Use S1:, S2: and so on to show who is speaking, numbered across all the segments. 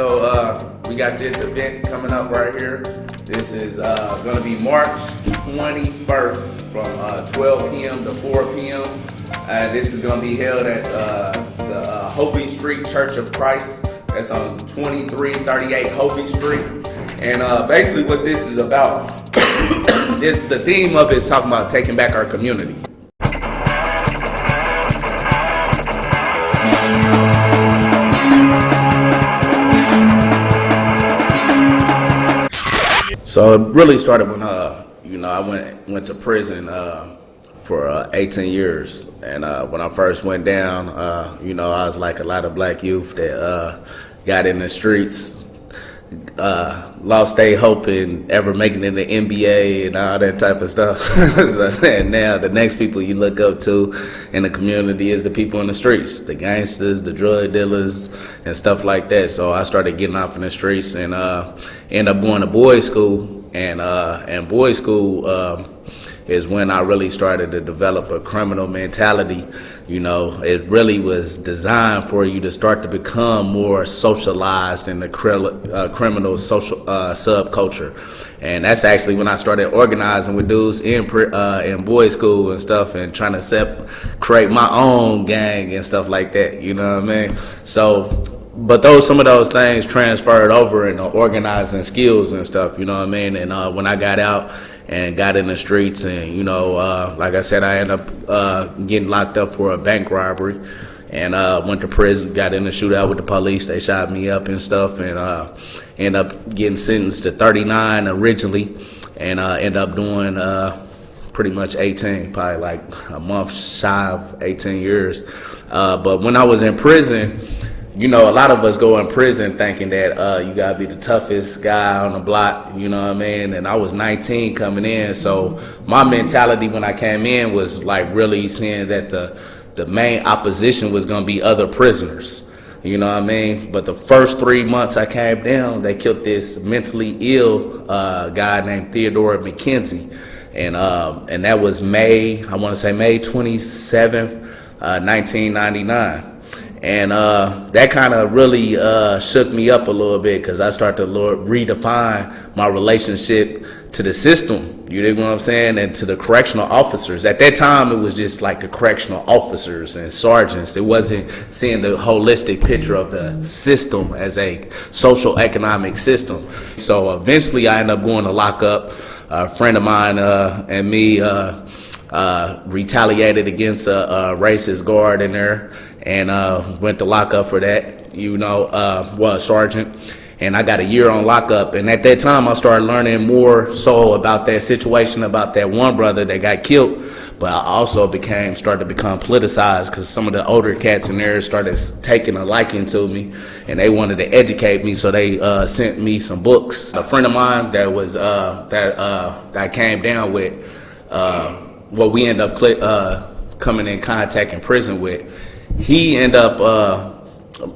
S1: So we got this event coming up right here. This is going to be March 21st from 12 p.m. to 4 p.m. This is going to be held at the Hovey Street Church of Christ. That's on 2338 Hovey Street. And basically what this is about is the theme of it is talking about taking back our community. So it really started when I went to prison for 18 years, and when I first went down, I was like a lot of black youth that got in the streets, lost their hope in ever making it in the NBA and all that type of stuff. And now the next people you look up to in the community is the people in the streets, the gangsters, the drug dealers, and stuff like that. So I started getting off in the streets and ended up going to boys' school. And boys' school is when I really started to develop a criminal mentality. It really was designed for you to start to become more socialized in the criminal social subculture. And that's actually when I started organizing with dudes in boys' school and stuff, and trying to create my own gang and stuff like that. You know what I mean? So, but some of those things transferred over into organizing skills and stuff. You know what I mean? And when I got out and got in the streets, and like I said, I ended up getting locked up for a bank robbery, and went to prison, got in a shootout with the police. They shot me up and stuff, and ended up getting sentenced to 39 originally, and ended up doing pretty much 18, probably like a month shy of 18 years. But when I was in prison, a lot of us go in prison thinking that you gotta be the toughest guy on the block, you know what I mean? And I was 19 coming in, so my mentality when I came in was like really seeing that the main opposition was gonna be other prisoners, you know what I mean? But the first 3 months I came down, they killed this mentally ill guy named Theodore McKenzie, and that was May 27th, 1999. And that kind of really shook me up a little bit, because I started to redefine my relationship to the system, you dig what I'm saying, and to the correctional officers. At that time, it was just like the correctional officers and sergeants. It wasn't seeing the holistic picture of the system as a social economic system. So eventually I ended up going to lock up. A friend of mine and me retaliated against a racist guard in there, and went to lockup for that, sergeant. And I got a year on lockup. And at that time, I started learning more so about that situation, about that one brother that got killed. But I also started to become politicized, because some of the older cats in there started taking a liking to me, and they wanted to educate me. So they sent me some books. A friend of mine that was that I came down with, we ended up coming in contact in prison with, he ended up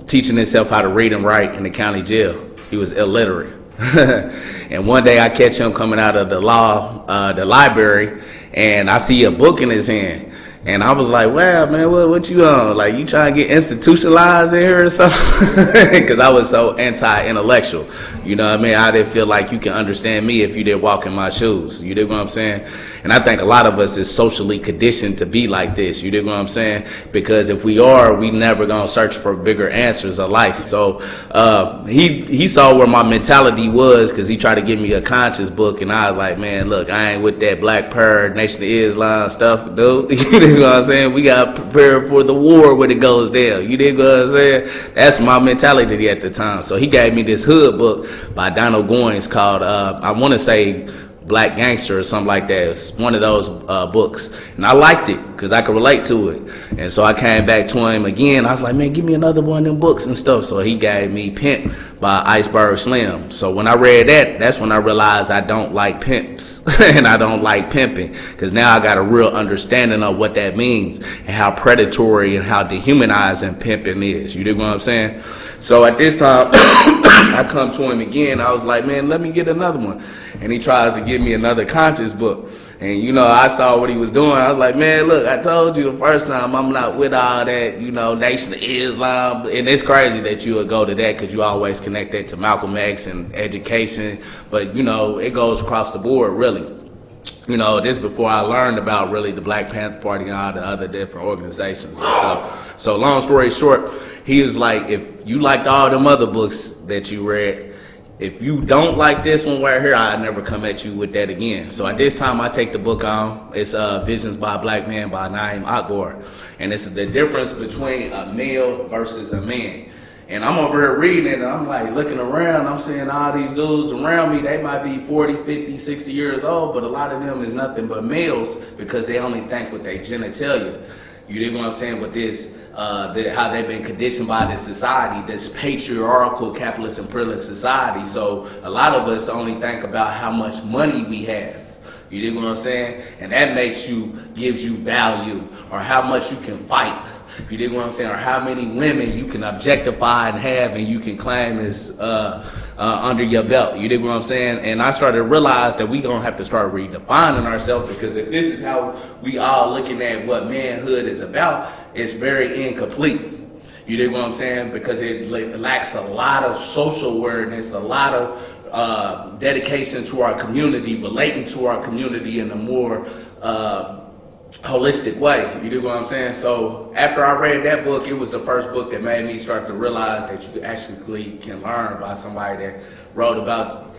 S1: teaching himself how to read and write in the county jail. He was illiterate. And one day I catch him coming out of the library, and I see a book in his hand. And I was like, wow, man, what you on? Like, you trying to get institutionalized in here or something? Because I was so anti-intellectual. You know what I mean? I didn't feel like you can understand me if you didn't walk in my shoes. You dig what I'm saying? And I think a lot of us is socially conditioned to be like this. You dig what I'm saying? Because if we are, we never gonna search for bigger answers of life. So he saw where my mentality was, because he tried to give me a conscious book, and I was like, man, look, I ain't with that Black Power, Nation of Islam stuff, dude. You dig what I'm saying? We got to prepare for the war when it goes down. You dig what I'm saying? That's my mentality at the time. So he gave me this hood book by Donald Goines called, I want to say, Black Gangster or something like that. It's one of those books. And I liked it because I could relate to it. And so I came back to him again. I was like, man, give me another one of them books and stuff. So he gave me Pimp by Iceberg Slim. So when I read that, that's when I realized I don't like pimps and I don't like pimping, because now I got a real understanding of what that means and how predatory and how dehumanizing pimping is. You dig what I'm saying? So at this time, I come to him again. I was like, man, let me get another one. And he tries to give me another conscious book. And, you know, I saw what he was doing. I was like, man, look, I told you the first time I'm not with all that, you know, Nation of Islam. And it's crazy that you would go to that because you always connect that to Malcolm X and education. But, you know, it goes across the board, really. You know, this before I learned about really the Black Panther Party and all the other different organizations and stuff. So long story short, he was like, if you liked all them other books that you read, if you don't like this one right here, I'd never come at you with that again. So at this time, I take the book on. It's Visions by a Black Man by Naeem Akbar. And it's the difference between a male versus a man. And I'm over here reading it, and I'm like looking around, I'm seeing all these dudes around me, they might be 40, 50, 60 years old, but a lot of them is nothing but males because they only think with their genitalia. You dig what I'm saying? With this, how they've been conditioned by this society, this patriarchal, capitalist, imperialist society. So a lot of us only think about how much money we have. You dig what I'm saying? And that gives you value, or how much you can fight. You dig what I'm saying? Or how many women you can objectify and have and you can claim as under your belt. You dig what I'm saying? And I started to realize that we gonna have to start redefining ourselves, because if this is how we all looking at what manhood is about, it's very incomplete. You dig what I'm saying? Because it lacks a lot of social awareness, a lot of dedication to our community, relating to our community in a more holistic way. You do what I'm saying? So after I read that book, it was the first book that made me start to realize that you actually can learn by somebody that wrote about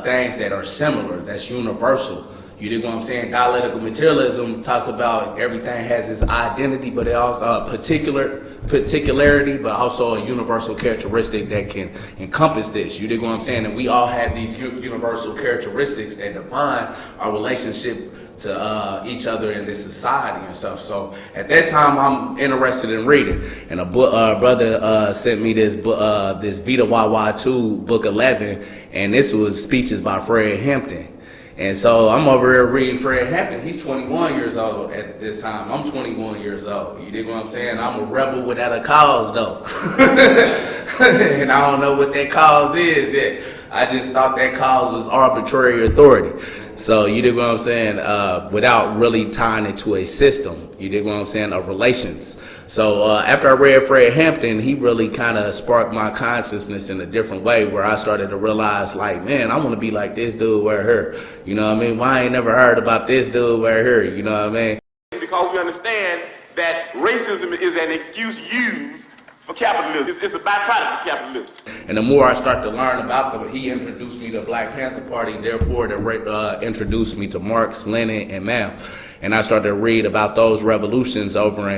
S1: things that are similar, that's universal. You dig what I'm saying? Dialectical materialism talks about everything has its identity, but it also particularity, but also a universal characteristic that can encompass this. You dig what I'm saying? And we all have these universal characteristics that define our relationship to each other in this society and stuff. So at that time, I'm interested in reading, and a brother sent me this Vita Wawa 2 book 11, and this was speeches by Fred Hampton. And so I'm over here reading Fred Hampton. He's 21 years old at this time. I'm 21 years old. You dig what I'm saying? I'm a rebel without a cause, though. And I don't know what that cause is yet. I just thought that cause was arbitrary authority. So you dig what I'm saying? Without really tying it to a system. You dig what I'm saying? Of relations. So after I read Fred Hampton, he really kind of sparked my consciousness in a different way, where I started to realize, like, man, I want to be like this dude right here. You know what I mean? Why I ain't never heard about this dude right here? You know what I mean?
S2: Because we understand that racism is an excuse used for capitalism. It's a byproduct of capitalism.
S1: And the more I start to learn about he introduced me to the Black Panther Party, therefore introduced me to Marx, Lenin, and Mao. And I started to read about those revolutions over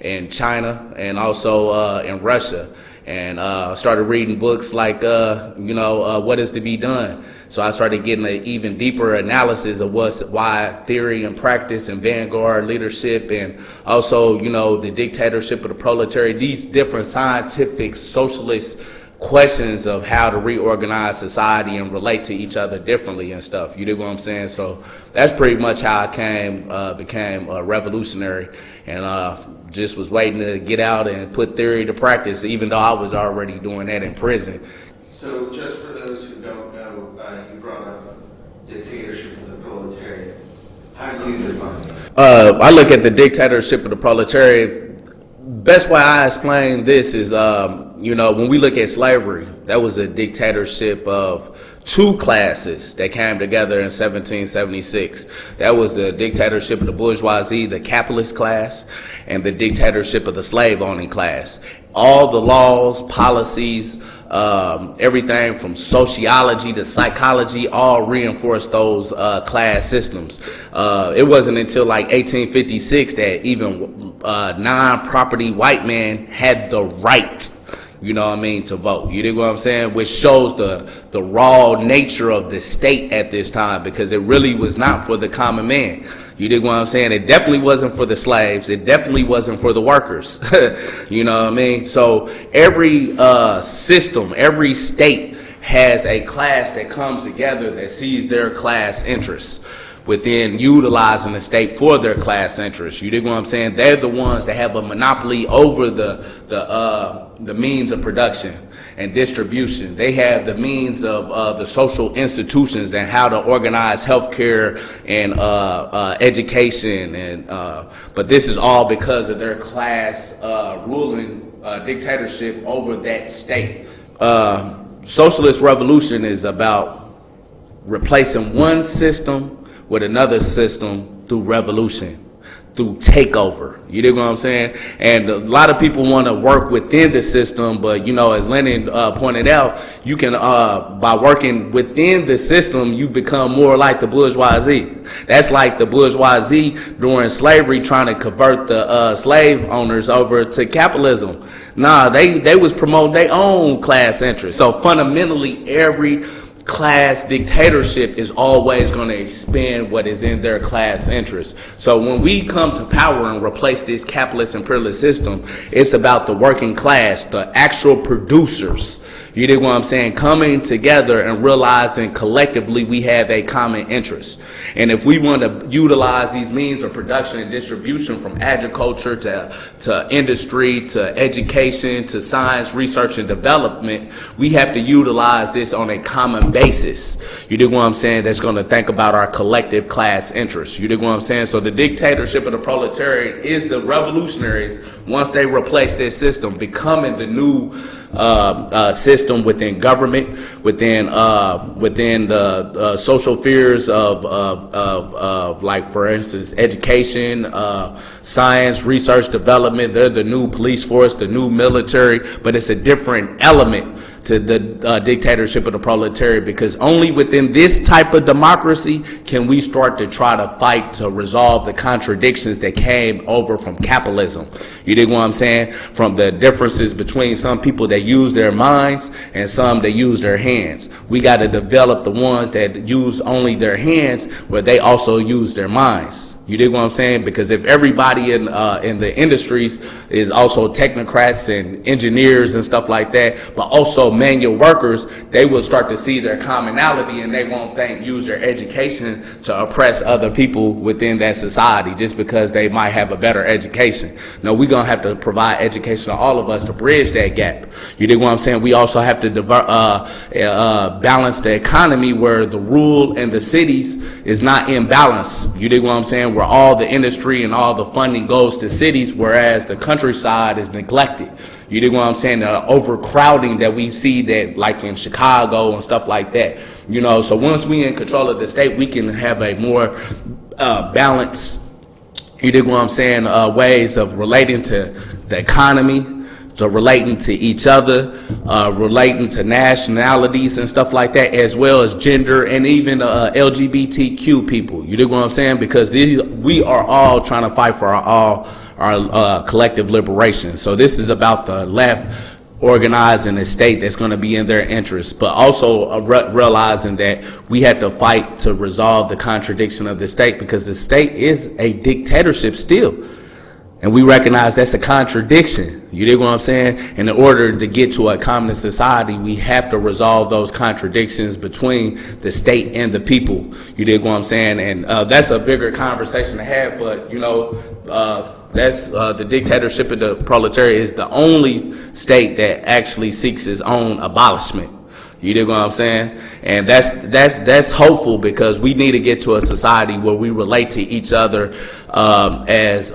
S1: in China and also in Russia. And started reading books like, What Is to Be Done. So I started getting an even deeper analysis of why theory and practice and vanguard leadership, and also, the dictatorship of the proletariat, these different scientific socialist questions of how to reorganize society and relate to each other differently and stuff. You dig what I'm saying? So that's pretty much how I became a revolutionary, and just was waiting to get out and put theory to practice, even though I was already doing that in prison.
S3: So just for those who don't know, you brought up dictatorship of the proletariat. How do you define it?
S1: I look at the dictatorship of the proletariat. Best way I explain this is, when we look at slavery, that was a dictatorship of two classes that came together in 1776. That was the dictatorship of the bourgeoisie, the capitalist class, and the dictatorship of the slave-owning class. All the laws, policies, everything from sociology to psychology, all reinforced those class systems. It wasn't until like 1856 that even non-property white men had the right, to vote. You dig what I'm saying? Which shows the raw nature of the state at this time, because it really was not for the common man. You dig what I'm saying? It definitely wasn't for the slaves. It definitely wasn't for the workers. You know what I mean? So every system, every state has a class that comes together that sees their class interests within utilizing the state for their class interests. You dig what I'm saying? They're the ones that have a monopoly over the means of production. and distribution. They have the means of the social institutions and how to organize healthcare and education, and but this is all because of their class ruling dictatorship over that state. Socialist revolution is about replacing one system with another system through revolution, through takeover. You dig what I'm saying? And a lot of people want to work within the system, but you know, as Lenin pointed out, you can by working within the system, you become more like the bourgeoisie. That's like the bourgeoisie during slavery trying to convert the slave owners over to capitalism. Nah, they was promoting their own class interests. So fundamentally, every class dictatorship is always going to expand what is in their class interest. So when we come to power and replace this capitalist imperialist system, it's about the working class, the actual producers. You dig what I'm saying? Coming together and realizing collectively we have a common interest. And if we want to utilize these means of production and distribution, from agriculture to industry to education to science, research, and development, we have to utilize this on a common basis. You dig what I'm saying? That's going to think about our collective class interests. You dig what I'm saying? So the dictatorship of the proletariat is the revolutionaries, once they replace this system, becoming the new system within government, within the social spheres of like, for instance, education, science, research, development. They're the new police force, the new military, but it's a different element to the dictatorship of the proletariat, because only within this type of democracy can we start to try to fight to resolve the contradictions that came over from capitalism. You dig what I'm saying? From the differences between some people that use their minds and some that use their hands. We got to develop the ones that use only their hands, where they also use their minds. You dig what I'm saying? Because if everybody in the industries is also technocrats and engineers and stuff like that, but also manual workers, they will start to see their commonality, and they won't use their education to oppress other people within that society just because they might have a better education. No, we're going to have to provide education to all of us to bridge that gap. You dig what I'm saying? We also have to balance the economy, where the rural and the cities is not in balance. You dig what I'm saying? Where all the industry and all the funding goes to cities, whereas the countryside is neglected. You dig what I'm saying? The overcrowding that we see, that like in Chicago and stuff like that. You know, so once we in control of the state, we can have a more balanced, you dig what I'm saying, ways of relating to the economy, to relating to each other, relating to nationalities and stuff like that, as well as gender and even LGBTQ people. You dig what I'm saying? Because we are all trying to fight for our collective liberation. So this is about the left organizing a state that's going to be in their interest, but also realizing that we had to fight to resolve the contradiction of the state, because the state is a dictatorship still. And we recognize that's a contradiction. You dig what I'm saying? And in order to get to a communist society, we have to resolve those contradictions between the state and the people. You dig what I'm saying? And that's a bigger conversation to have, but you know, that's the dictatorship of the proletariat is the only state that actually seeks its own abolishment. You dig what I'm saying? And that's hopeful, because we need to get to a society where we relate to each other as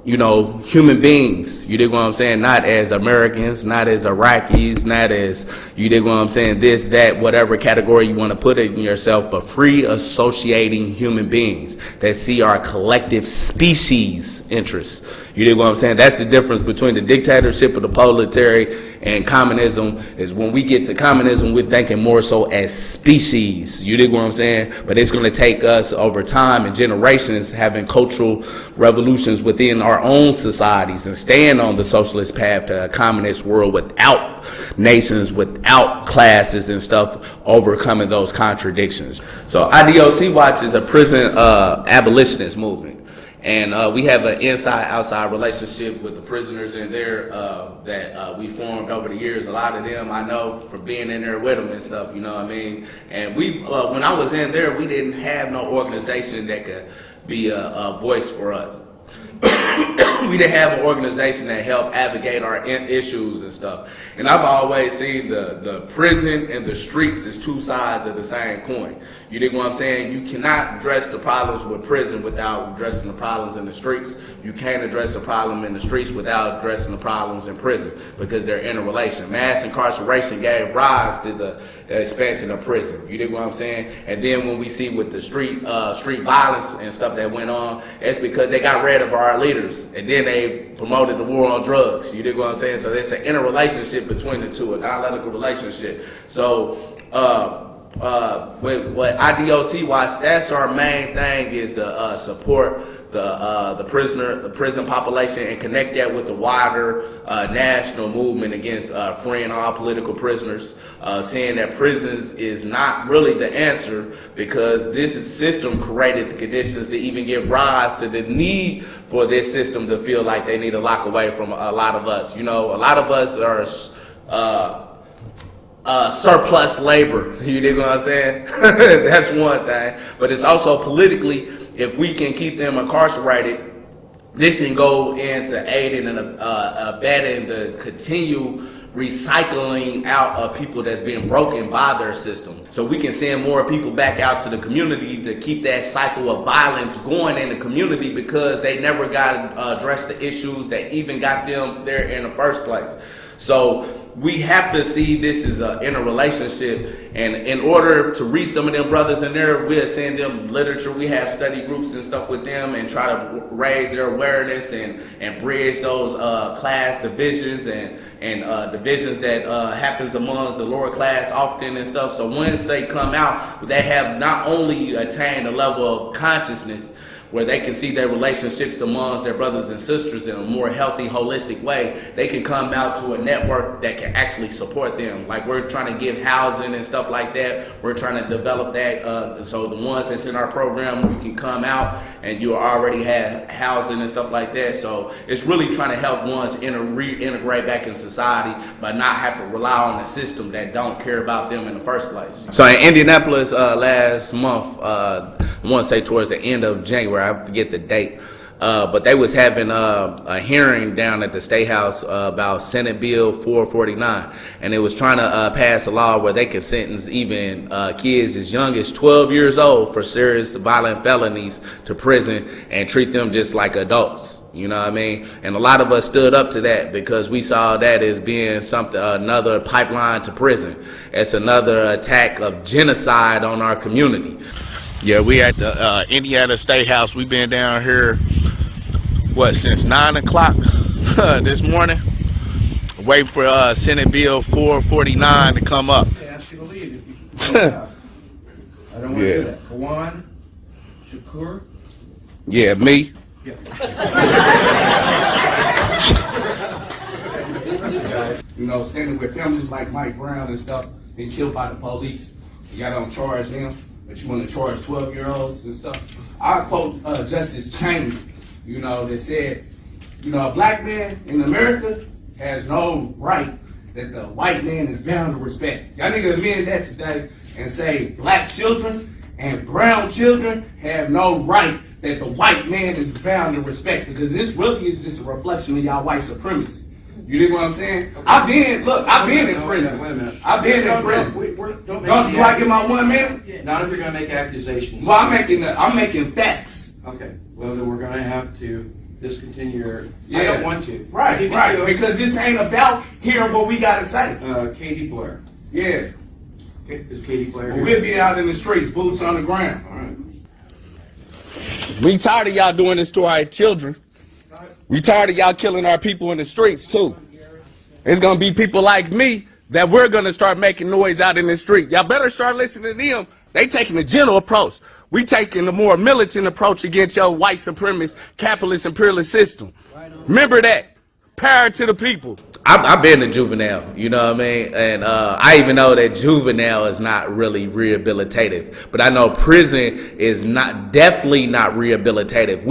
S1: you know, human beings. You dig what I'm saying? Not as Americans, not as Iraqis, not as, you dig what I'm saying, this, that, whatever category you want to put it in yourself, but free associating human beings that see our collective species interests. You dig what I'm saying? That's the difference between the dictatorship of the proletariat and communism. Is when we get to communism, we're thinking more so as species. You dig what I'm saying? But it's going to take us over time and generations having cultural revolutions within our own societies and staying on the socialist path to a communist world without nations, without classes and stuff, overcoming those contradictions. So IDOC-Watch is a prison abolitionist movement. And we have an inside-outside relationship with the prisoners in there that we formed over the years. A lot of them I know from being in there with them and stuff, you know what I mean? And we, when I was in there, we didn't have no organization that could be a voice for us. we didn't have an organization that helped advocate our issues and stuff. And I've always seen the prison and the streets as two sides of the same coin. You dig what I'm saying? You cannot address the problems with prison without addressing the problems in the streets. You can't address the problem in the streets without addressing the problems in prison, because they're interrelation. Mass incarceration gave rise to the expansion of prison. You dig what I'm saying? And then when we see with the street violence and stuff that went on, it's because they got rid of our leaders, and then they promoted the war on drugs. You dig what I'm saying? So there's an interrelationship between the two, a dialectical relationship. So with what IDOC-Watch, that's our main thing, is to support the prison population and connect that with the wider national movement against freeing all political prisoners, saying that prisons is not really the answer, because this system created the conditions to even give rise to the need for this system to feel like they need to lock away from a lot of us. You know, a lot of us are surplus labor. You dig what I'm saying? That's one thing. But it's also politically, if we can keep them incarcerated, this can go into aiding and abetting the continued recycling out of people that's being broken by their system. So we can send more people back out to the community to keep that cycle of violence going in the community, because they never got to address the issues that even got them there in the first place. So we have to see this as an interrelationship, and in order to reach some of them brothers in there, we'll send them literature. We have study groups and stuff with them and try to raise their awareness and bridge those class divisions and divisions that happens amongst the lower class often and stuff. So once they come out, they have not only attained a level of consciousness where they can see their relationships amongst their brothers and sisters in a more healthy, holistic way, they can come out to a network that can actually support them. Like, we're trying to give housing and stuff like that. We're trying to develop that. So the ones that's in our program, you can come out and you already have housing and stuff like that. So it's really trying to help ones reintegrate back in society, but not have to rely on a system that don't care about them in the first place. So in Indianapolis last month, I want to say towards the end of January, I forget the date, but they was having a hearing down at the State House about Senate Bill 449, and it was trying to pass a law where they can sentence even kids as young as 12 years old for serious violent felonies to prison and treat them just like adults. You know what I mean? And a lot of us stood up to that, because we saw that as being something, another pipeline to prison. It's another attack of genocide on our community. Yeah, we at the Indiana State House. We've been down here, since 9 o'clock this morning, waiting for Senate Bill 449 to come up.
S4: I ask you to leave if you can go out. I don't want to do that. Kwame Shakur?
S1: Yeah, me.
S4: Yeah.
S1: You know, standing with families like Mike Brown and stuff, been killed by the police. You got to charge them, but you want to charge 12-year-olds and stuff. I quote Justice Cheney, you know, that said, you know, a black man in America has no right that the white man is bound to respect. Y'all need to amend that today and say black children and brown children have no right that the white man is bound to respect, because this really is just a reflection of y'all white supremacy. You dig what I'm saying? I've been in prison.
S4: Wait a minute.
S1: I've been in prison. Do I get my 1 minute?
S4: Not if you're going to make accusations.
S1: Well, I'm making facts.
S4: Okay. Well, then we're going to have to discontinue your...
S1: Yeah.
S4: I don't want to.
S1: Right. Because this ain't about hearing what we got to say.
S4: Katie Blair.
S1: Yeah.
S4: Is Katie Blair
S1: Well,
S4: here?
S1: we'll be out in the streets, boots on the ground.
S4: All right.
S1: We tired of y'all doing this to our children. We tired of y'all killing our people in the streets, too. It's going to be people like me that we're going to start making noise out in the street. Y'all better start listening to them. They taking a gentle approach. We taking a more militant approach against your white supremacist, capitalist, imperialist system. Remember that. Power to the people. I've been a juvenile, you know what I mean? And I even know that juvenile is not really rehabilitative. But I know prison is definitely not rehabilitative.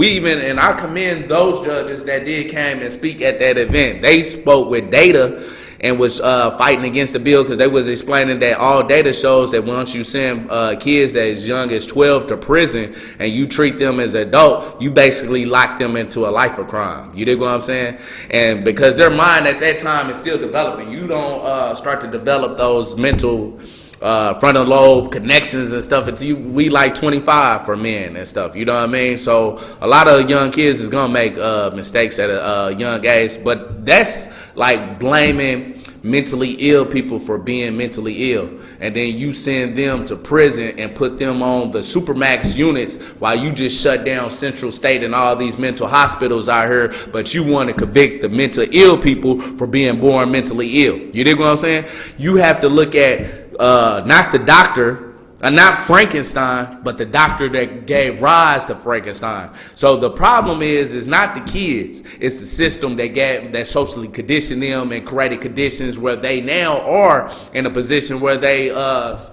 S1: And I commend those judges that did came and speak at that event. They spoke with data and was fighting against the bill because they was explaining that all data shows that once you send kids that as young as 12 to prison and you treat them as adult, you basically lock them into a life of crime. You dig what I'm saying? And because their mind at that time is still developing, you don't start to develop those mental frontal lobe connections and stuff until we like 25 for men and stuff, you know what I mean? So a lot of young kids is gonna make mistakes at a young age, but that's like blaming mentally ill people for being mentally ill, and then you send them to prison and put them on the supermax units while you just shut down Central State and all these mental hospitals out here, but you want to convict the mental ill people for being born mentally ill. You dig what I'm saying? You have to look at not the doctor, not Frankenstein, but the doctor that gave rise to Frankenstein. So the problem is not the kids, it's the system that socially conditioned them and created conditions where they now are in a position where they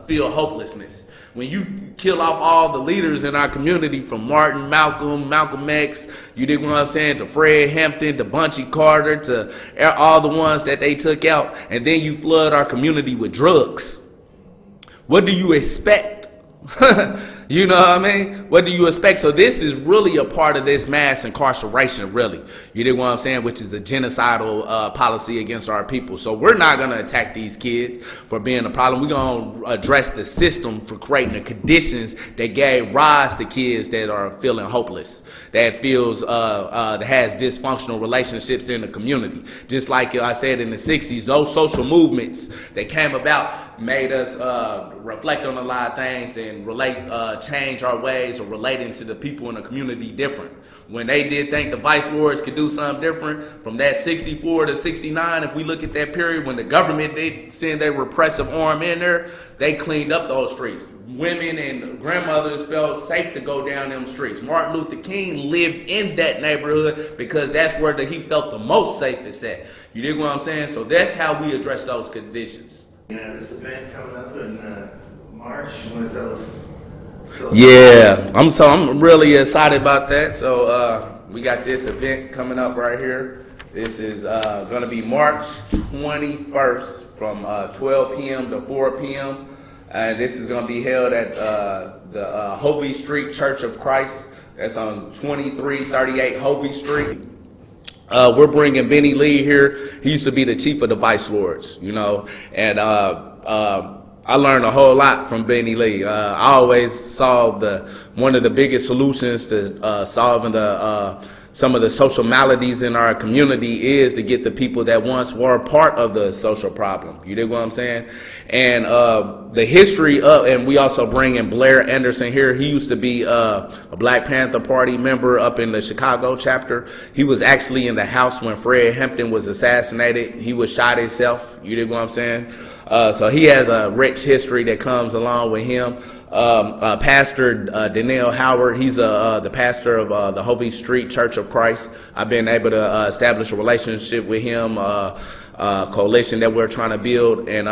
S1: feel hopelessness. When you kill off all the leaders in our community, from Martin, Malcolm X, you dig what I'm saying, to Fred Hampton, to Bunchy Carter, to all the ones that they took out, and then you flood our community with drugs. What do you expect? You know what I mean? What do you expect? So this is really a part of this mass incarceration, really. You dig what I'm saying? Which is a genocidal policy against our people. So we're not going to attack these kids for being a problem. We're going to address the system for creating the conditions that gave rise to kids that are feeling hopeless, that feels that has dysfunctional relationships in the community. Just like I said in the 60s, those social movements that came about made us reflect on a lot of things and change our ways of relating to the people in the community different. When they did think the Vicelords could do something different, from that 64 to 69, if we look at that period when the government did send their repressive arm in there, they cleaned up those streets. Women and grandmothers felt safe to go down them streets. Martin Luther King lived in that neighborhood because that's where he felt the most safest at. You dig what I'm saying? So that's how we address those conditions.
S3: Yeah, this event coming up in March, you want to tell us?
S1: Yeah, I'm really excited about that. So we got this event coming up right here. This is going to be March 21st from 12 p.m. to 4 p.m. This is going to be held at the Hovey Street Church of Christ. That's on 2338 Hovey Street. We're bringing Benny Lee here. He used to be the chief of the Vicelords, you know, and I learned a whole lot from Benny Lee. I always saw one of the biggest solutions to solving some of the social maladies in our community is to get the people that once were part of the social problem. You dig what I'm saying? And the history of, and we also bring in Blair Anderson here. He used to be a Black Panther Party member up in the Chicago chapter. He was actually in the house when Fred Hampton was assassinated. He was shot himself. You dig what I'm saying? So he has a rich history that comes along with him. Pastor Daniel Howard, he's the pastor of the Hovey Street Church of Christ. I've been able to establish a relationship with him, coalition that we're trying to build, and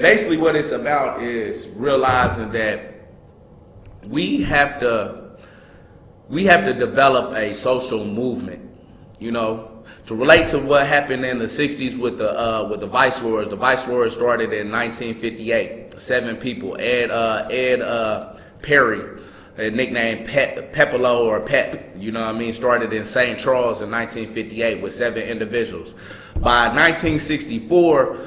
S1: basically what it's about is realizing that we have to develop a social movement, you know. To relate to what happened in the 60s with the Vicelords. The Vicelords started in 1958. 7 people. Ed Perry, nicknamed Pepolo or Pep, you know what I mean, started in St. Charles in 1958 with 7 individuals. By 1964,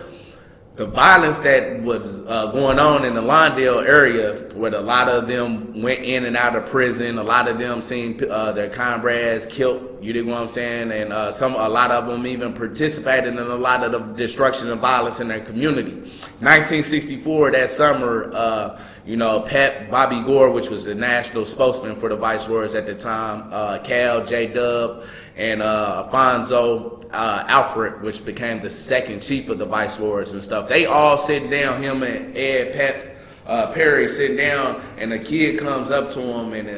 S1: the violence that was going on in the Lawndale area, where a lot of them went in and out of prison, a lot of them seen their comrades killed, you dig what I'm saying, and a lot of them even participated in a lot of the destruction and violence in their community. 1964, that summer, you know, Bobby Gore, which was the national spokesman for the Vicelords at the time, Cal, J-Dub, and Alfonso Alfred, which became the second chief of the Vicelords and stuff. They all sitting down, him and Ed Perry sitting down, and a kid comes up to him and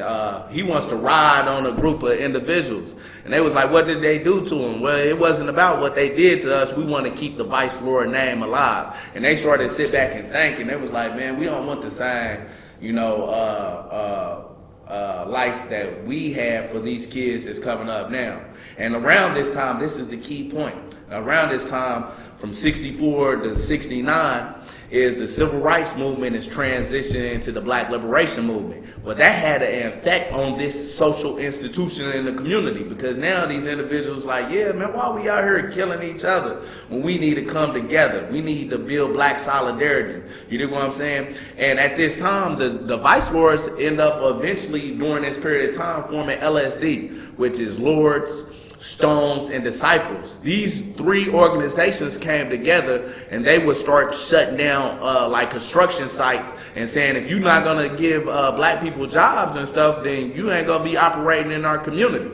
S1: he wants to ride on a group of individuals. And they was like, what did they do to him? Well, it wasn't about what they did to us. We want to keep the Vicelord name alive. And they started to sit back and think, and they was like, man, we don't want the same, you know, life that we have for these kids that's coming up now. And around this time, this is the key point. Around this time, from 64 to 69, is the civil rights movement is transitioning into the black liberation movement. Well, that had an effect on this social institution in the community, because now these individuals like, yeah, man, why we out here killing each other when we need to come together? We need to build black solidarity. You know what I'm saying? And at this time, the Vicelords end up eventually, during this period of time, forming LSD, which is Lords, Stones, and Disciples. These three organizations came together and they would start shutting down like construction sites and saying, if you're not gonna give black people jobs and stuff, then you ain't gonna be operating in our community.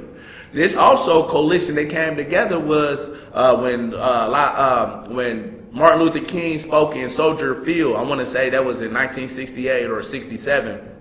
S1: This also coalition that came together was when Martin Luther King spoke in Soldier Field. I want to say that was in 1968 or 67.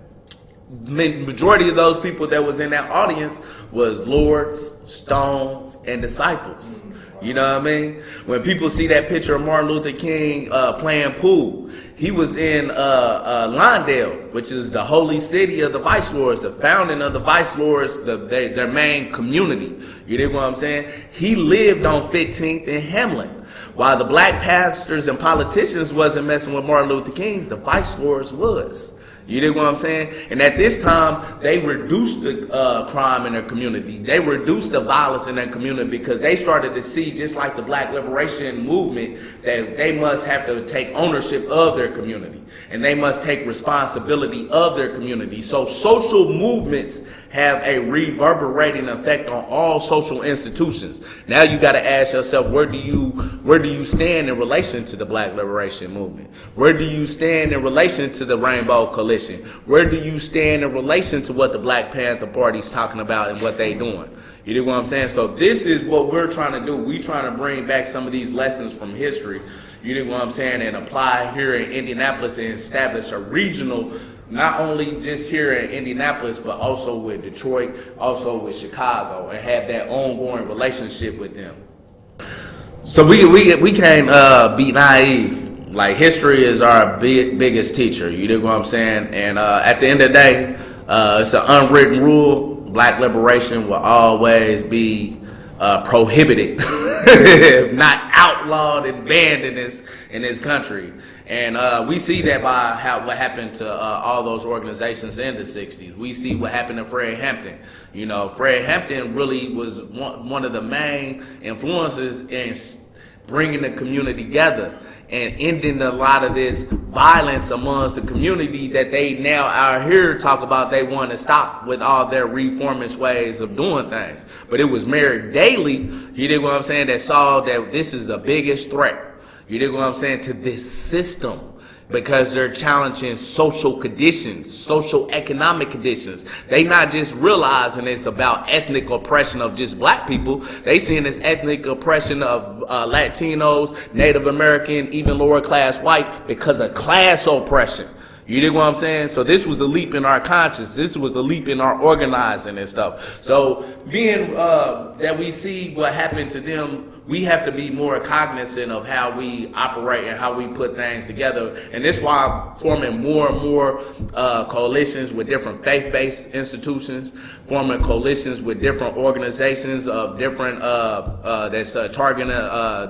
S1: Majority of those people that was in that audience was Lords, Stones, and Disciples. You know what I mean? When people see that picture of Martin Luther King playing pool, he was in Lawndale, which is the holy city of the Vicelords, the founding of the Vicelords, their main community. You dig what I'm saying? He lived on 15th and Hamlin. While the black pastors and politicians wasn't messing with Martin Luther King, the Vicelords was. You dig what I'm saying? And at this time, they reduced the crime in their community. They reduced the violence in their community because they started to see, just like the black liberation movement, that they must have to take ownership of their community. And they must take responsibility of their community. So social movements have a reverberating effect on all social institutions. Now you got to ask yourself, where do you stand in relation to the black liberation movement? Where do you stand in relation to the Rainbow Coalition? Where do you stand in relation to what the Black Panther Party's talking about and what they doing? You know what I'm saying? So this is what we're trying to do. We're trying to bring back some of these lessons from history, you know what I'm saying, and apply here in Indianapolis and establish a regional, not only just here in Indianapolis, but also with Detroit, also with Chicago, and have that ongoing relationship with them. So we can't be naive. Like, history is our biggest teacher, you know what I'm saying? And at the end of the day, it's an unwritten rule. Black liberation will always be prohibited, if not outlawed and banned in this country. And we see that by what happened to all those organizations in the 60s. We see what happened to Fred Hampton. You know, Fred Hampton really was one of the main influences in bringing the community together and ending a lot of this violence amongst the community that they now out here talk about they want to stop with all their reformist ways of doing things. But it was Merrick Daley, you dig what I'm saying, that saw that this is the biggest threat, you dig what I'm saying, to this system, because they're challenging social conditions, social economic conditions. They not just realizing it's about ethnic oppression of just black people. They seeing this ethnic oppression of Latinos, Native American, even lower class white, because of class oppression. You dig what I'm saying? So this was a leap in our conscience. This was a leap in our organizing and stuff. So being that we see what happened to them, we have to be more cognizant of how we operate and how we put things together. And that's why I'm forming more and more coalitions with different faith-based institutions, forming coalitions with different organizations of different, that's targeting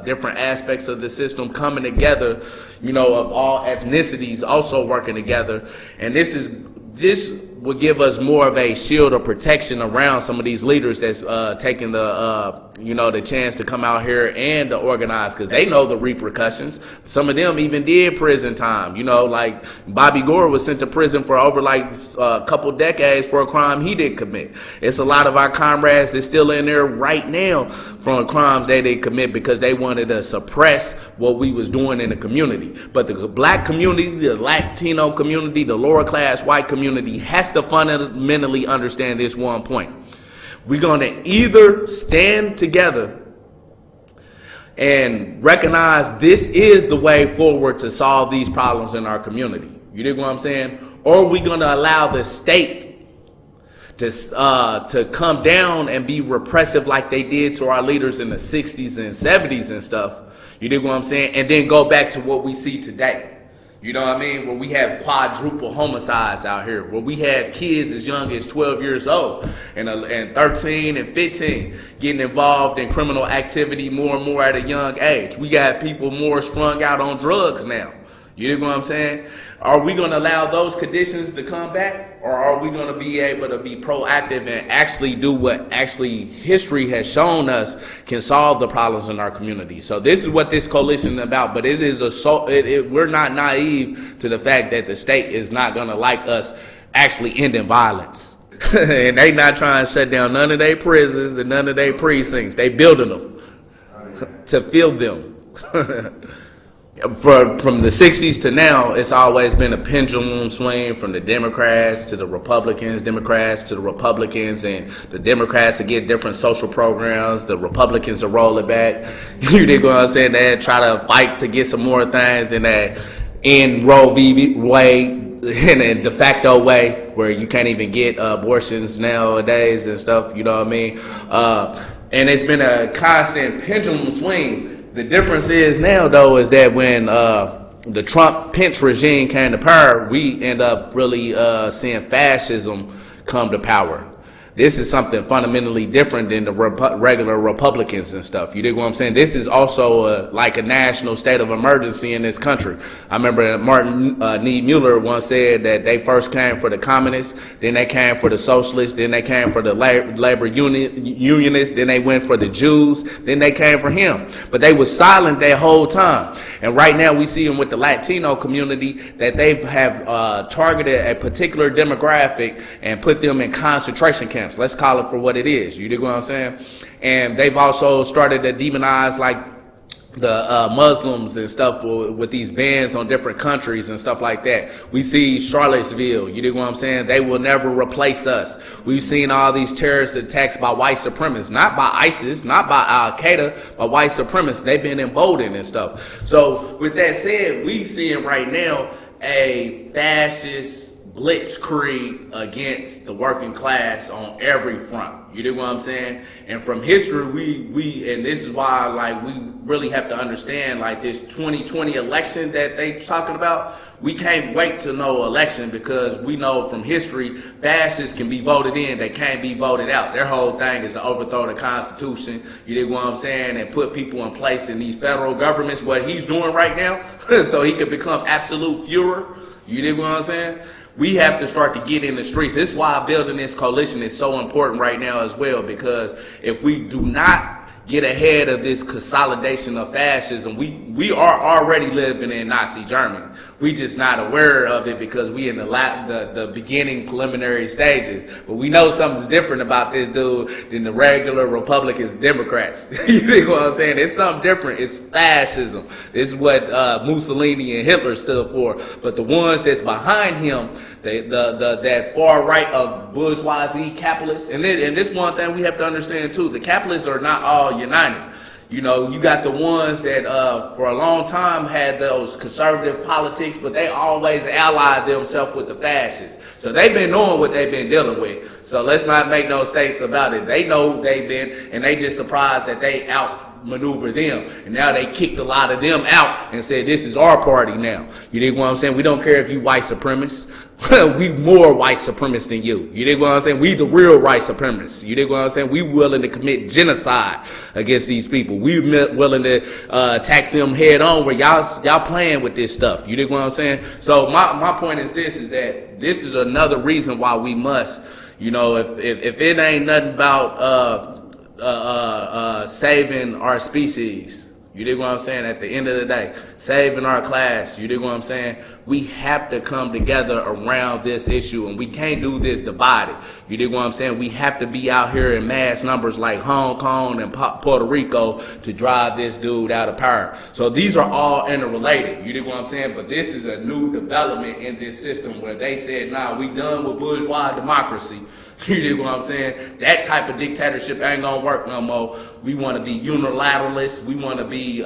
S1: different aspects of the system, coming together, you know, of all ethnicities also working together. And this would give us more of a shield of protection around some of these leaders that's taking the chance to come out here and to organize, because they know the repercussions. Some of them even did prison time. You know, like Bobby Gore was sent to prison for over like a couple decades for a crime he did commit. It's a lot of our comrades that's still in there right now from crimes they did commit because they wanted to suppress what we was doing in the community. But the black community, the Latino community, the lower class white community has to fundamentally understand this one point. We're going to either stand together and recognize this is the way forward to solve these problems in our community. You dig what I'm saying? Or we're going to allow the state to come down and be repressive like they did to our leaders in the 60s and 70s and stuff. You dig what I'm saying? And then go back to what we see today. You know what I mean? Where we have quadruple homicides out here, where we have kids as young as 12 years old and 13 and 15 getting involved in criminal activity more and more at a young age. We got people more strung out on drugs now. You know what I'm saying? Are we going to allow those conditions to come back, or are we going to be able to be proactive and actually do what actually history has shown us can solve the problems in our community? So this is what this coalition is about, but it is we're not naive to the fact that the state is not going to like us actually ending violence. And they not trying to shut down none of their prisons and none of their precincts. They building them to fill them. From the 60s to now, it's always been a pendulum swing from the Democrats to the Republicans, Democrats to the Republicans, and the Democrats to get different social programs, the Republicans to roll it back. You dig what I'm saying? They try to fight to get some more things in that in Roe v. Wade, in a de facto way, where you can't even get abortions nowadays and stuff, you know what I mean? And it's been a constant pendulum swing. The difference is now, though, is that when the Trump-Pence regime came to power, we end up really seeing fascism come to power. This is something fundamentally different than the regular Republicans and stuff. You dig what I'm saying? This is also like a national state of emergency in this country. I remember Martin Niemöller once said that they first came for the communists, then they came for the socialists, then they came for the labor unionists, then they went for the Jews, then they came for him. But they were silent that whole time. And right now we see them with the Latino community that they have targeted a particular demographic and put them in concentration camps. Let's call it for what it is. You dig what I'm saying? And they've also started to demonize like the Muslims and stuff with these bans on different countries and stuff like that. We see Charlottesville, you dig what I'm saying? They will never replace us. We've seen all these terrorist attacks by white supremacists, not by ISIS, not by Al-Qaeda, but white supremacists. They've been emboldened and stuff. So with that said, we seeing right now a fascist blitzkrieg against the working class on every front. You dig what I'm saying? And from history, we and this is why like we really have to understand like this 2020 election that they talking about. We can't wait to no election because we know from history fascists can be voted in, they can't be voted out. Their whole thing is to overthrow the Constitution. You dig what I'm saying? And put people in place in these federal governments, what he's doing right now, so he could become absolute Führer. You dig what I'm saying? We have to start to get in the streets. This is why building this coalition is so important right now as well, because if we do not get ahead of this consolidation of fascism, we are already living in Nazi Germany. We just not aware of it because we in the beginning preliminary stages. But we know something's different about this dude than the regular Republicans, Democrats. You know what I'm saying? It's something different. It's fascism. This is what Mussolini and Hitler stood for. But the ones that's behind him, that far right of bourgeoisie capitalists, and this one thing we have to understand too, the capitalists are not all united. You know, you got the ones that for a long time had those conservative politics, but they always allied themselves with the fascists. So they've been knowing what they've been dealing with. So let's not make no mistakes about it. They know they've been, and they just surprised that they outmaneuver them. And now they kicked a lot of them out and said, this is our party now. You dig what I'm saying? We don't care if you white supremacists. We more white supremacists than you. You dig what I'm saying? We the real white supremacists. You dig what I'm saying? We willing to commit genocide against these people. We willing to attack them head on where y'all playing with this stuff. You dig what I'm saying? So my point is this, is that this is another reason why we must, you know, if it ain't nothing about saving our species, you dig what I'm saying? At the end of the day, saving our class, you dig what I'm saying? We have to come together around this issue, and we can't do this divided. You dig what I'm saying? We have to be out here in mass numbers like Hong Kong and Puerto Rico to drive this dude out of power. So these are all interrelated. You dig what I'm saying? But this is a new development in this system where they said, nah, we done with bourgeois democracy. You dig what I'm saying? That type of dictatorship ain't gonna work no more. We want to be unilateralists. We want to be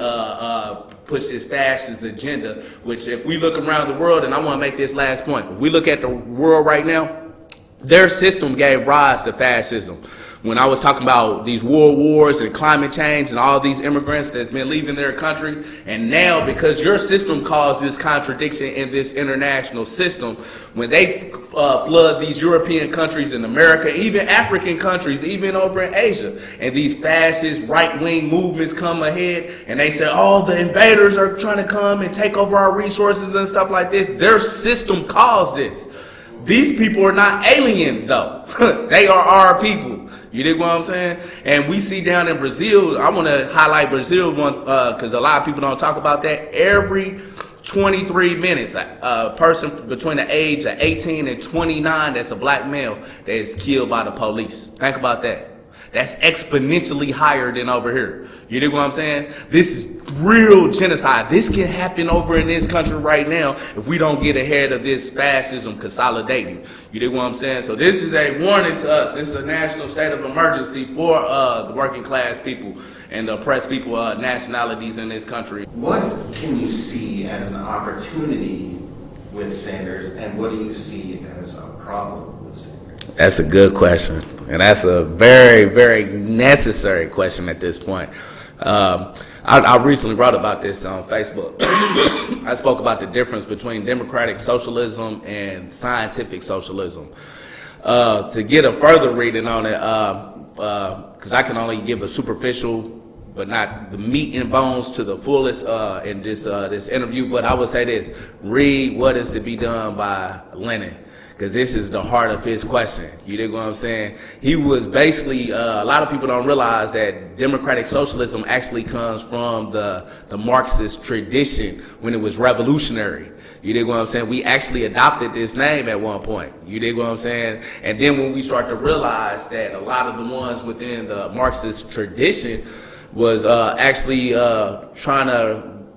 S1: push this fascist agenda. Which, if we look around the world, and I want to make this last point, if we look at the world right now, their system gave rise to fascism. When I was talking about these world wars and climate change and all these immigrants that's been leaving their country, and now because your system caused this contradiction in this international system, when they flood these European countries in America, even African countries, even over in Asia, and these fascist right-wing movements come ahead and they say, oh, the invaders are trying to come and take over our resources and stuff like this, their system caused this. These people are not aliens, though. They are our people. You dig what I'm saying? And we see down in Brazil, I want to highlight Brazil one because a lot of people don't talk about that. Every 23 minutes, a person between the age of 18 and 29 that's a black male that is killed by the police. Think about that. That's exponentially higher than over here. You dig what I'm saying? This is real genocide. This can happen over in this country right now if we don't get ahead of this fascism consolidating. You dig what I'm saying? So this is a warning to us. This is a national state of emergency for the working class people and the oppressed people, nationalities in this country.
S3: What can you see as an opportunity with Sanders, and what do you see as a problem with Sanders?
S1: That's a good question, and that's a very, very necessary question at this point. I recently wrote about this on Facebook. I spoke about the difference between democratic socialism and scientific socialism. To get a further reading on it, because I can only give a superficial, but not the meat and bones to the fullest in this interview, but I would say this: read What Is to Be Done by Lenin. Because this is the heart of his question. You dig what I'm saying? He was basically, a lot of people don't realize that democratic socialism actually comes from the Marxist tradition when it was revolutionary. You dig what I'm saying? We actually adopted this name at one point. You dig what I'm saying? And then when we start to realize that a lot of the ones within the Marxist tradition was actually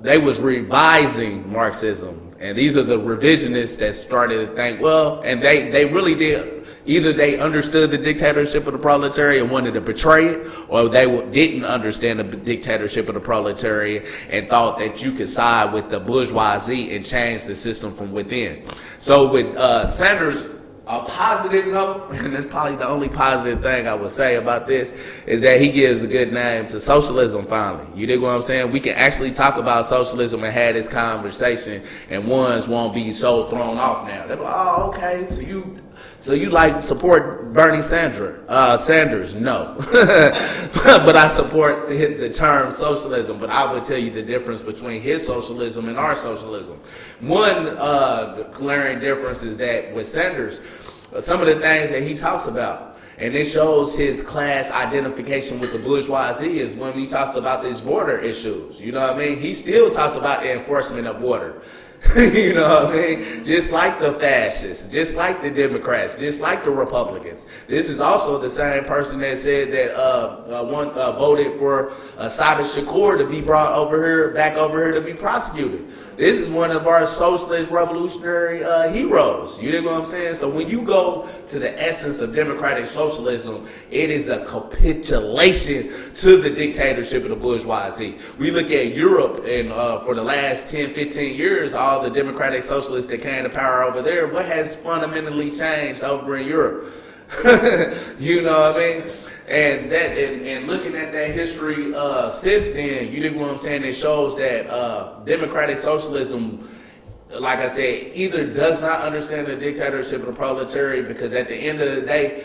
S1: they was revising Marxism. And these are the revisionists that started to think, well, and they really did. Either they understood the dictatorship of the proletariat and wanted to betray it, or they didn't understand the dictatorship of the proletariat and thought that you could side with the bourgeoisie and change the system from within. So with Sanders, a positive note, and that's probably the only positive thing I would say about this, is that he gives a good name to socialism finally. You dig what I'm saying? We can actually talk about socialism and have this conversation, and ones won't be so thrown off now. They're like, oh, okay, so you like support Bernie Sanders? No. But I support the term socialism, but I would tell you the difference between his socialism and our socialism. One glaring difference is that with Sanders, some of the things that he talks about, and it shows his class identification with the bourgeoisie, is when he talks about these border issues. You know what I mean? He still talks about the enforcement of border. You know what I mean? Just like the fascists, just like the Democrats, just like the Republicans. This is also the same person that said that voted for Kwame Shakur to be brought back over here to be prosecuted. This is one of our socialist revolutionary heroes. You know what I'm saying? So when you go to the essence of democratic socialism, it is a capitulation to the dictatorship of the bourgeoisie. We look at Europe, and for the last 10, 15 years, all the democratic socialists that came to power over there, what has fundamentally changed over in Europe? You know what I mean? And looking at that history since then, you dig what I'm saying? It shows that democratic socialism, like I said, either does not understand the dictatorship of the proletariat, because at the end of the day,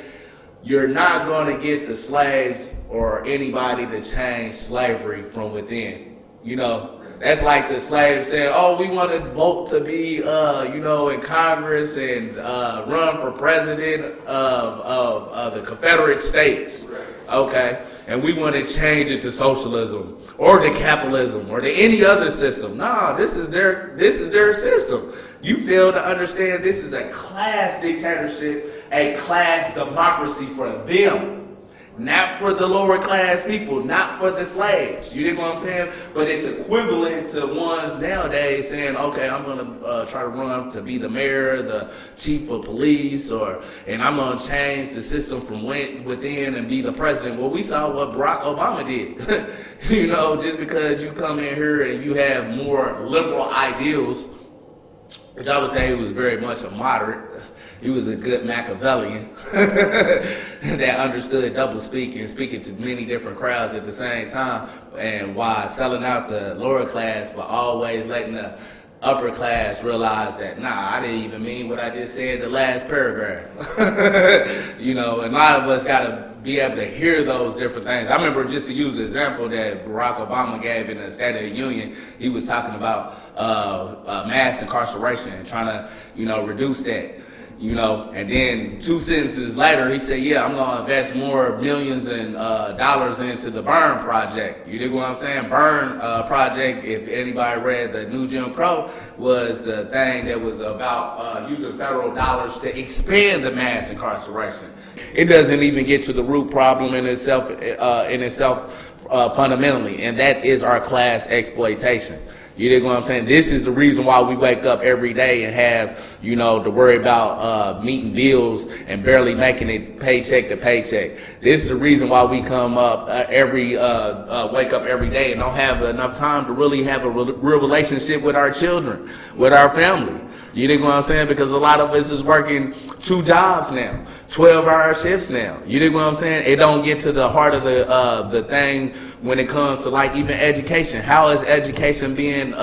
S1: you're not going to get the slaves or anybody to change slavery from within. You know, that's like the slaves saying, oh, we want to vote to be, in Congress and run for president of the Confederate States. Okay, and we want to change it to socialism or to capitalism or to any other system. No, this is their system. You fail to understand this is a class dictatorship, a class democracy for them. Not for the lower class people, not for the slaves. You dig what I'm saying? But it's equivalent to ones nowadays saying, okay, I'm going to try to run to be the mayor, the chief of police, and I'm going to change the system from within and be the president. Well, we saw what Barack Obama did. You know, just because you come in here and you have more liberal ideals which I would say he was very much a moderate. He was a good Machiavellian that understood double speak and speaking to many different crowds at the same time, and while selling out the lower class, but always letting the upper class realize that, nah, I didn't even mean what I just said in the last paragraph. You know, and a lot of us got to be able to hear those different things. I remember, just to use an example that Barack Obama gave in the State of the Union, he was talking about mass incarceration and trying to, you know, reduce that. You know, and then 2 sentences later, he said, yeah, I'm going to invest more millions and dollars into the Burn Project. You dig what I'm saying? Burn Project, if anybody read the New Jim Crow, was the thing that was about using federal dollars to expand the mass incarceration. It doesn't even get to the root problem in itself fundamentally, and that is our class exploitation. You dig what I'm saying? This is the reason why we wake up every day and have, you know, to worry about meeting bills and barely making it paycheck to paycheck. This is the reason why we come up wake up every day and don't have enough time to really have a real relationship with our children, with our family. You dig what I'm saying? Because a lot of us is working 2 jobs now, 12-hour shifts now. You dig what I'm saying? It don't get to the heart of the thing when it comes to, like, even education. How is education being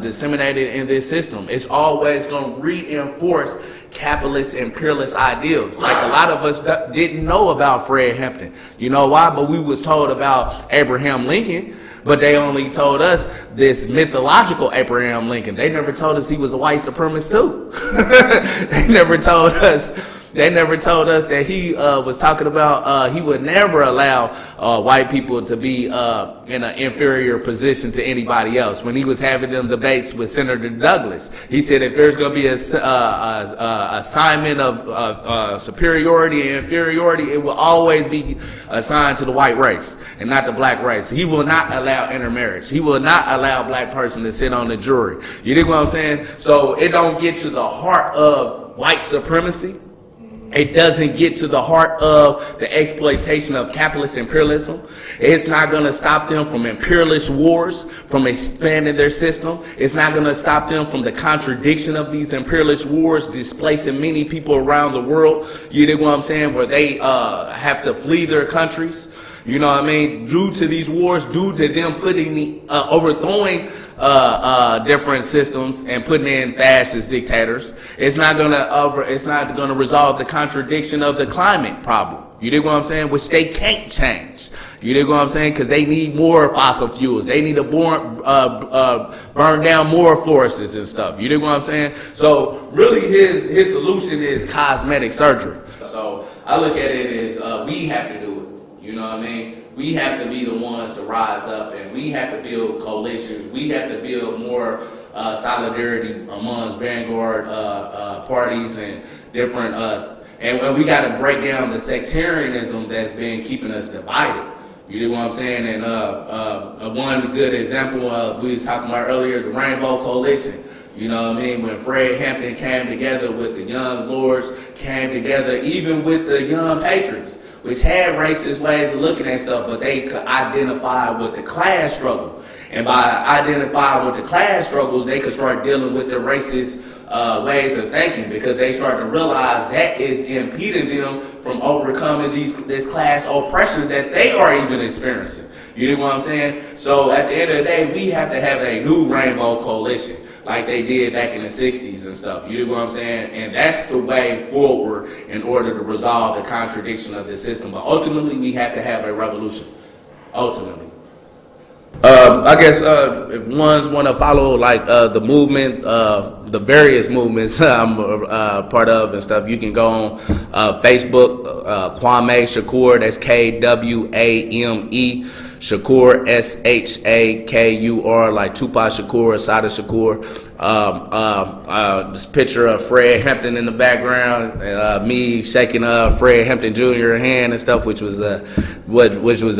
S1: disseminated in this system? It's always going to reinforce capitalist imperialist ideals. Like, a lot of us didn't know about Fred Hampton. You know why? But we was told about Abraham Lincoln. But they only told us this mythological Abraham Lincoln. They never told us he was a white supremacist too. They never told us that he was talking about he would never allow white people to be in an inferior position to anybody else. When he was having them debates with Senator Douglas, he said if there's going to be a assignment of superiority and inferiority, it will always be assigned to the white race and not the black race. He will not allow intermarriage. He will not allow a black person to sit on the jury. You dig what I'm saying? So it don't get to the heart of white supremacy. It doesn't get to the heart of the exploitation of capitalist imperialism. It's not going to stop them from imperialist wars, from expanding their system. It's not going to stop them from the contradiction of these imperialist wars, displacing many people around the world. You dig what I'm saying? Where they have to flee their countries. You know what I mean? Due to these wars, due to them overthrowing different systems and putting in fascist dictators, it's not gonna resolve the contradiction of the climate problem. You dig what I'm saying? Which they can't change. You dig what I'm saying? Because they need more fossil fuels. They need to burn down more forests and stuff. You dig what I'm saying? So really, his solution is cosmetic surgery. So I look at it as we have to do it. You know what I mean? We have to be the ones to rise up, and we have to build coalitions. We have to build more solidarity amongst vanguard parties and different and we got to break down the sectarianism that's been keeping us divided. You know what I'm saying? And one good example we was talking about earlier, the Rainbow Coalition. You know what I mean? When Fred Hampton came together with the Young Lords, came together even with the Young Patriots, which had racist ways of looking at stuff, but they could identify with the class struggle. And by identifying with the class struggles, they could start dealing with the racist ways of thinking, because they start to realize that is impeding them from overcoming this class oppression that they are even experiencing. You know what I'm saying? So at the end of the day, we have to have a new Rainbow Coalition, like they did back in the 60s and stuff. You know what I'm saying? And that's the way forward in order to resolve the contradiction of the system. But ultimately, we have to have a revolution. Ultimately. I guess if ones want to follow like the movement, the various movements I'm part of and stuff, you can go on Facebook, Kwame Shakur, that's Kwame Shakur, Shakur, like Tupac Shakur, Asada Shakur. This picture of Fred Hampton in the background, me shaking Fred Hampton Jr. hand and stuff, which was a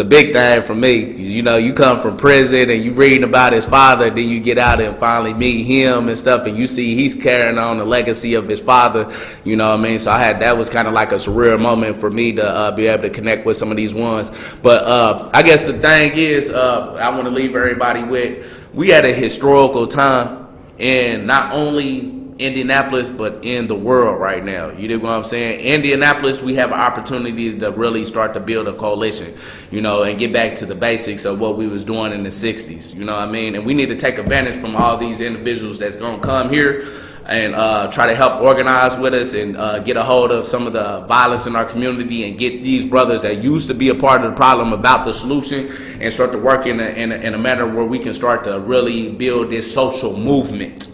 S1: big thing for me. You know, you come from prison and you reading about his father, then you get out and finally meet him and stuff, and you see he's carrying on the legacy of his father. You know what I mean? So that was kind of like a surreal moment for me to be able to connect with some of these ones. But I guess the thing is, I want to leave everybody with, we had a historical time. And not only Indianapolis, but in the world right now. You dig what I'm saying? Indianapolis, we have an opportunity to really start to build a coalition, you know, and get back to the basics of what we was doing in the 60s. You know what I mean? And we need to take advantage from all these individuals that's going to come here and try to help organize with us and get a hold of some of the violence in our community and get these brothers that used to be a part of the problem about the solution and start to work in a manner where we can start to really build this social movement.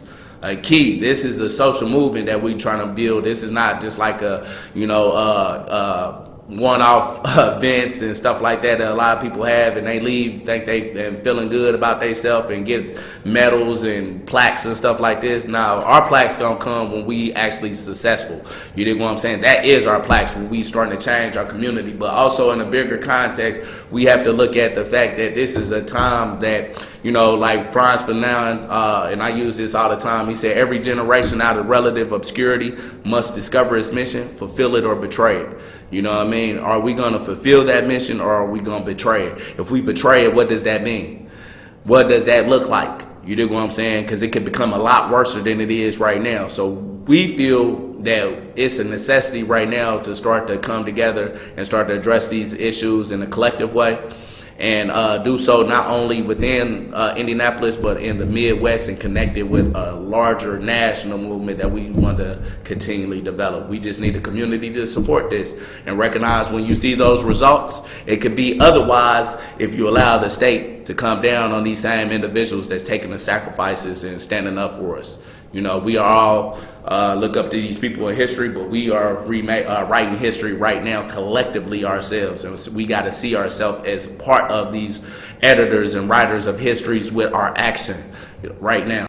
S1: Key, this is a social movement that we're trying to build. This is not just like a, you know, one-off events and stuff like that a lot of people have, and they leave think they been feeling good about themselves and get medals and plaques and stuff like this. Now our plaques gonna come when we actually successful. You dig what I'm saying? That is our plaques when we starting to change our community. But also in a bigger context, we have to look at the fact that this is a time that, you know, like Franz Fanon, and I use this all the time, he said every generation out of relative obscurity must discover its mission, fulfill it, or betray it. You know what I mean? Are we going to fulfill that mission, or are we going to betray it? If we betray it, what does that mean? What does that look like? You dig what I'm saying? Because it could become a lot worse than it is right now. So we feel that it's a necessity right now to start to come together and start to address these issues in a collective way. And do so not only within Indianapolis, but in the Midwest, and connect it with a larger national movement that we want to continually develop. We just need the community to support this and recognize when you see those results, it could be otherwise if you allow the state to come down on these same individuals that's taking the sacrifices and standing up for us. You know, we are all look up to these people in history, but we are writing history right now collectively ourselves. And we got to see ourselves as part of these editors and writers of histories with our action right now.